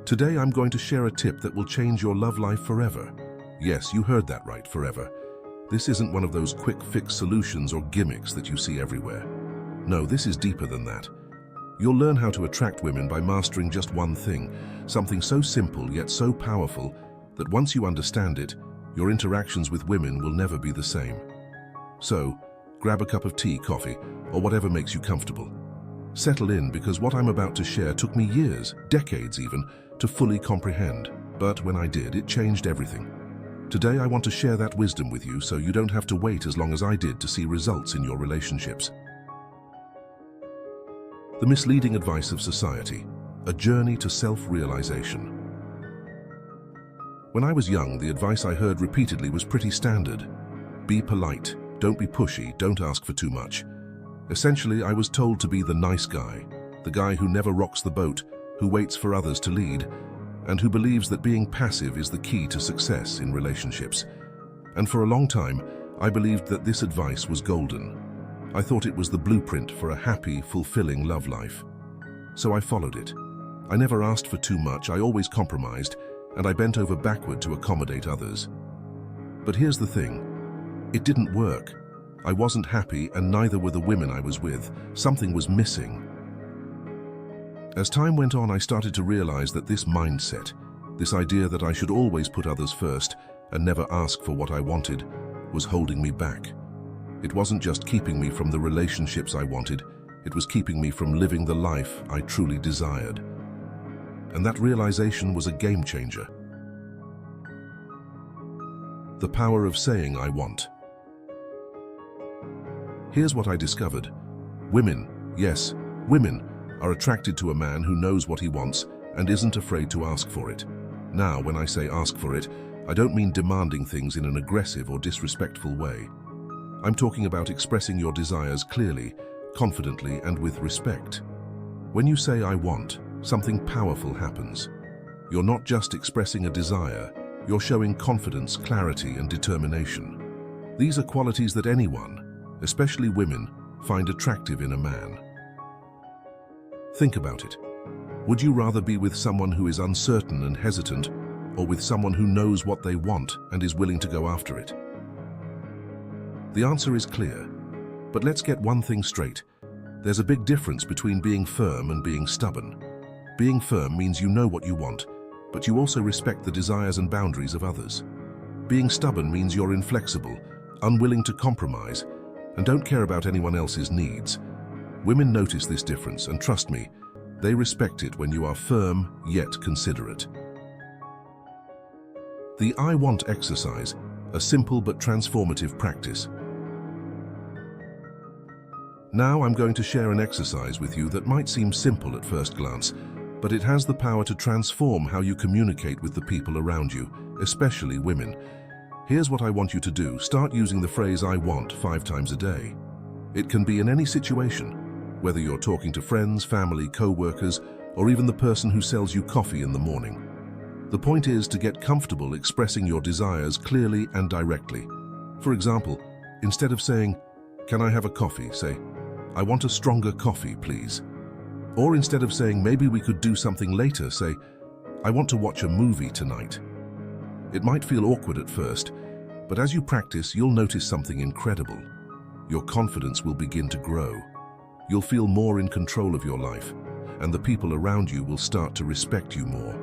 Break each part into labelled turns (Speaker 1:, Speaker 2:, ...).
Speaker 1: Today I'm going to share a tip that will change your love life forever. Yes, you heard that right, forever. This isn't one of those quick fix solutions or gimmicks that you see everywhere. No, this is deeper than that. You'll learn how to attract women by mastering just one thing, something so simple yet so powerful that once you understand it, your interactions with women will never be the same. So, grab a cup of tea, coffee, or whatever makes you comfortable. Settle in, because what I'm about to share took me years, decades even, to fully comprehend. But when I did, it changed everything. Today I want to share that wisdom with you so you don't have to wait as long as I did to see results in your relationships. The misleading advice of society, a journey to self-realization. When I was young, the advice I heard repeatedly was pretty standard. Be polite, don't be pushy, don't ask for too much. Essentially, I was told to be the nice guy, the guy who never rocks the boat, who waits for others to lead, and who believes that being passive is the key to success in relationships. And for a long time, I believed that this advice was golden. I thought it was the blueprint for a happy, fulfilling love life. So I followed it. I never asked for too much, I always compromised, and I bent over backward to accommodate others. But here's the thing. It didn't work. I wasn't happy, and neither were the women I was with. Something was missing. As time went on, I started to realize that this mindset, this idea that I should always put others first and never ask for what I wanted, was holding me back. It wasn't just keeping me from the relationships I wanted, it was keeping me from living the life I truly desired. And that realization was a game changer. The power of saying I want. Here's what I discovered. Women, yes, women, are attracted to a man who knows what he wants and isn't afraid to ask for it. Now, when I say ask for it, I don't mean demanding things in an aggressive or disrespectful way. I'm talking about expressing your desires clearly, confidently, and with respect. When you say I want, something powerful happens. You're not just expressing a desire, you're showing confidence, clarity, and determination. These are qualities that anyone, especially women, find attractive in a man. Think about it. Would you rather be with someone who is uncertain and hesitant, or with someone who knows what they want and is willing to go after it? The answer is clear, but let's get one thing straight. There's a big difference between being firm and being stubborn. Being firm means you know what you want, but you also respect the desires and boundaries of others. Being stubborn means you're inflexible, unwilling to compromise, and don't care about anyone else's needs. Women notice this difference, and trust me, they respect it when you are firm yet considerate. The I want exercise, a simple but transformative practice. Now I'm going to share an exercise with you that might seem simple at first glance, but it has the power to transform how you communicate with the people around you, especially women. Here's what I want you to do. Start using the phrase I want 5 times a day. It can be in any situation, whether you're talking to friends, family, co-workers, or even the person who sells you coffee in the morning. The point is to get comfortable expressing your desires clearly and directly. For example, instead of saying, "Can I have a coffee?" say, "I want a stronger coffee, please." Or instead of saying, "Maybe we could do something later," say, "I want to watch a movie tonight." It might feel awkward at first, but as you practice, you'll notice something incredible. Your confidence will begin to grow. You'll feel more in control of your life, and the people around you will start to respect you more.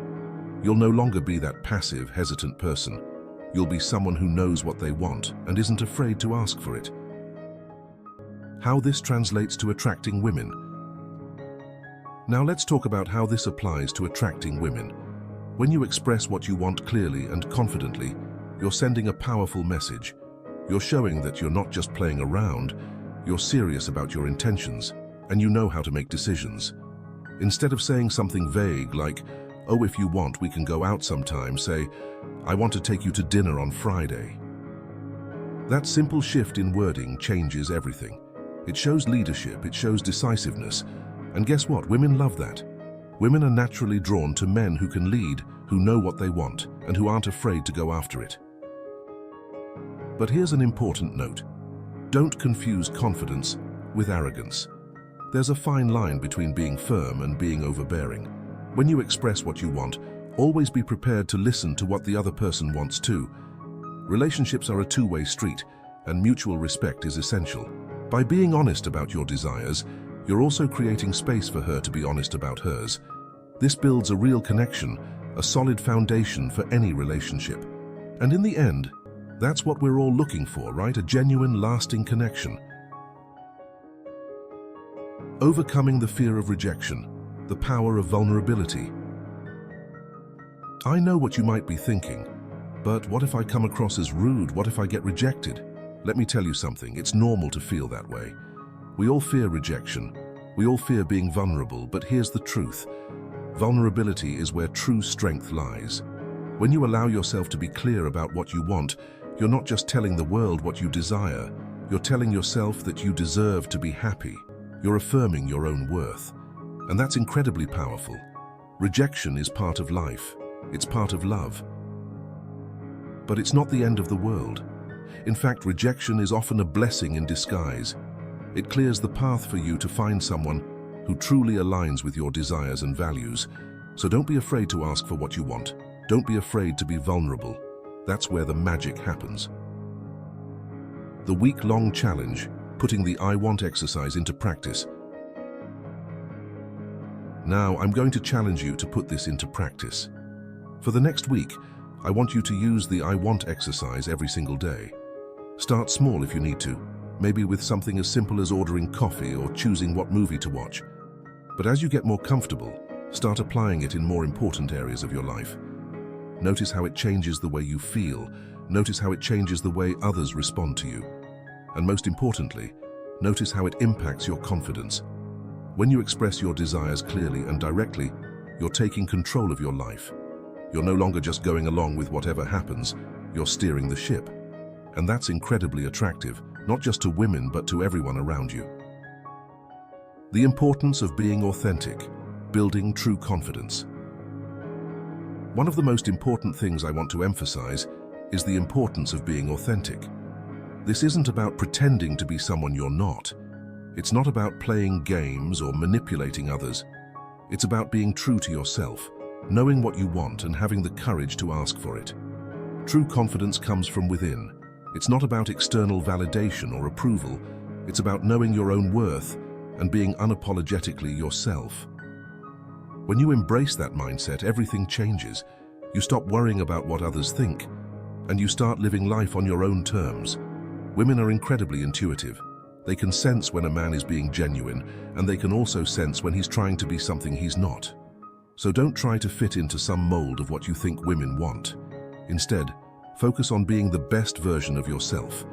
Speaker 1: You'll no longer be that passive, hesitant person. You'll be someone who knows what they want and isn't afraid to ask for it. How this translates to attracting women. Now let's talk about how this applies to attracting women. When you express what you want clearly and confidently, you're sending a powerful message. You're showing that you're not just playing around, you're serious about your intentions, and you know how to make decisions. Instead of saying something vague like, "Oh, if you want, we can go out sometime," say, "I want to take you to dinner on Friday." That simple shift in wording changes everything. It shows leadership, it shows decisiveness, and guess what? Women love that. Women are naturally drawn to men who can lead, who know what they want, and who aren't afraid to go after it. But here's an important note. Don't confuse confidence with arrogance. There's a fine line between being firm and being overbearing. When you express what you want, always be prepared to listen to what the other person wants too. Relationships are a two-way street, and mutual respect is essential. By being honest about your desires, you're also creating space for her to be honest about hers. This builds a real connection, a solid foundation for any relationship. And in the end, that's what we're all looking for, right? A genuine, lasting connection. Overcoming the fear of rejection, the power of vulnerability. I know what you might be thinking, but what if I come across as rude? What if I get rejected? Let me tell you something, it's normal to feel that way. We all fear rejection. We all fear being vulnerable, but here's the truth. Vulnerability is where true strength lies. When you allow yourself to be clear about what you want, you're not just telling the world what you desire. You're telling yourself that you deserve to be happy. You're affirming your own worth. And that's incredibly powerful. Rejection is part of life. It's part of love. But it's not the end of the world. In fact, rejection is often a blessing in disguise. It clears the path for you to find someone who truly aligns with your desires and values. So don't be afraid to ask for what you want. Don't be afraid to be vulnerable. That's where the magic happens. The week-long challenge, putting the I want exercise into practice. Now, I'm going to challenge you to put this into practice. For the next week, I want you to use the I want exercise every single day. Start small if you need to, maybe with something as simple as ordering coffee or choosing what movie to watch. But as you get more comfortable, start applying it in more important areas of your life. Notice how it changes the way you feel. Notice how it changes the way others respond to you. And most importantly, notice how it impacts your confidence. When you express your desires clearly and directly, you're taking control of your life. You're no longer just going along with whatever happens, you're steering the ship. And that's incredibly attractive, not just to women but to everyone around you. The importance of being authentic, building true confidence. One of the most important things I want to emphasize is the importance of being authentic. This isn't about pretending to be someone you're not. It's not about playing games or manipulating others. It's about being true to yourself, knowing what you want and having the courage to ask for it. True confidence comes from within. It's not about external validation or approval. It's about knowing your own worth and being unapologetically yourself. When you embrace that mindset, everything changes. You stop worrying about what others think, and you start living life on your own terms. Women are incredibly intuitive. They can sense when a man is being genuine, and they can also sense when he's trying to be something he's not. So don't try to fit into some mold of what you think women want. Instead, focus on being the best version of yourself.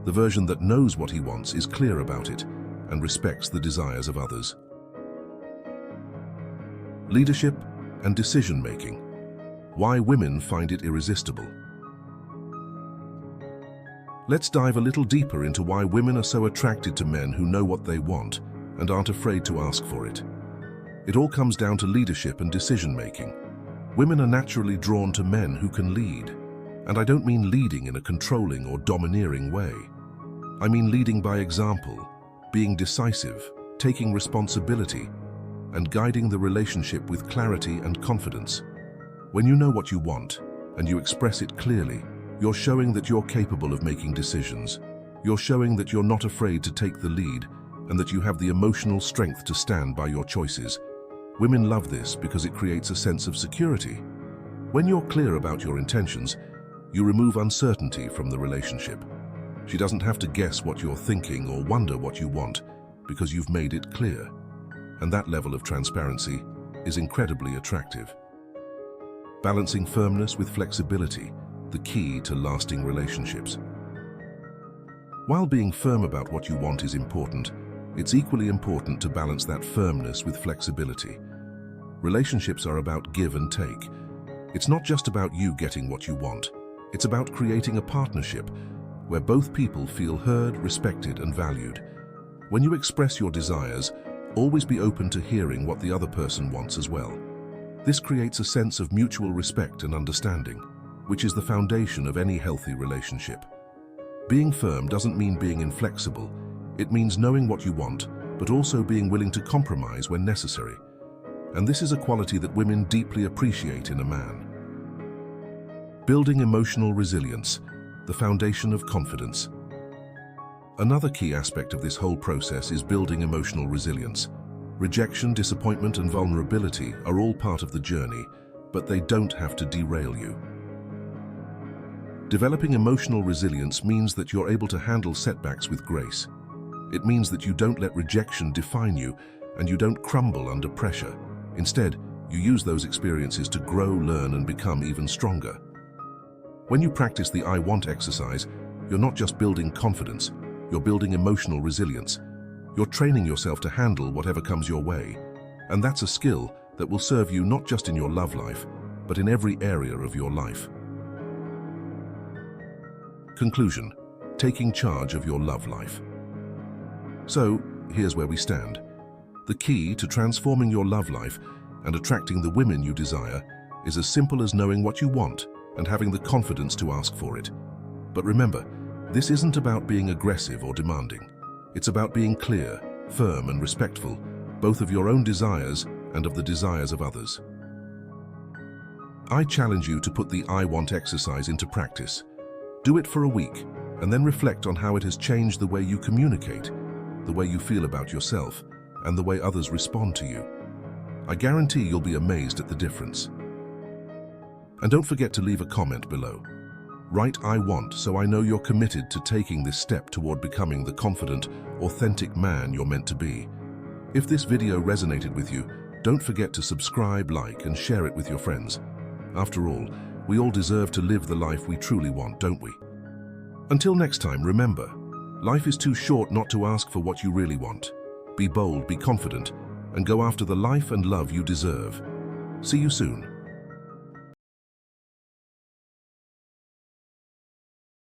Speaker 1: The version that knows what he wants, is clear about it, and respects the desires of others. Leadership and decision-making. Why women find it irresistible. Let's dive a little deeper into why women are so attracted to men who know what they want and aren't afraid to ask for it. It all comes down to leadership and decision-making. Women are naturally drawn to men who can lead. And I don't mean leading in a controlling or domineering way. I mean leading by example, being decisive, taking responsibility, and guiding the relationship with clarity and confidence. When you know what you want, and you express it clearly, you're showing that you're capable of making decisions. You're showing that you're not afraid to take the lead, and that you have the emotional strength to stand by your choices. Women love this because it creates a sense of security. When you're clear about your intentions, you remove uncertainty from the relationship. She doesn't have to guess what you're thinking or wonder what you want, because you've made it clear. And that level of transparency is incredibly attractive. Balancing firmness with flexibility, the key to lasting relationships. While being firm about what you want is important, it's equally important to balance that firmness with flexibility. Relationships are about give and take. It's not just about you getting what you want. It's about creating a partnership where both people feel heard, respected, and valued. When you express your desires, always be open to hearing what the other person wants as well. This creates a sense of mutual respect and understanding, which is the foundation of any healthy relationship. Being firm doesn't mean being inflexible. It means knowing what you want, but also being willing to compromise when necessary. and this is a quality that women deeply appreciate in a man. Building emotional resilience, the foundation of confidence. Another key aspect of this whole process is building emotional resilience. Rejection, disappointment, and vulnerability are all part of the journey, but they don't have to derail you. Developing emotional resilience means that you're able to handle setbacks with grace. It means that you don't let rejection define you, and you don't crumble under pressure. Instead, you use those experiences to grow, learn, and become even stronger. When you practice the I want exercise, you're not just building confidence, you're building emotional resilience. You're training yourself to handle whatever comes your way. And that's a skill that will serve you not just in your love life, but in every area of your life. Conclusion: taking charge of your love life. So, here's where we stand. The key to transforming your love life and attracting the women you desire is as simple as knowing what you want and having the confidence to ask for it. But remember, this isn't about being aggressive or demanding. It's about being clear, firm, and respectful, both of your own desires and of the desires of others. I challenge you to put the I want exercise into practice. Do it for a week, and then reflect on how it has changed the way you communicate, the way you feel about yourself, and the way others respond to you. I guarantee you'll be amazed at the difference. And don't forget to leave a comment below. Write I want so I know you're committed to taking this step toward becoming the confident, authentic man you're meant to be. If this video resonated with you, don't forget to subscribe, like, and share it with your friends. After all, we all deserve to live the life we truly want, don't we? Until next time, remember, life is too short not to ask for what you really want. Be bold, be confident, and go after the life and love you deserve. See you soon.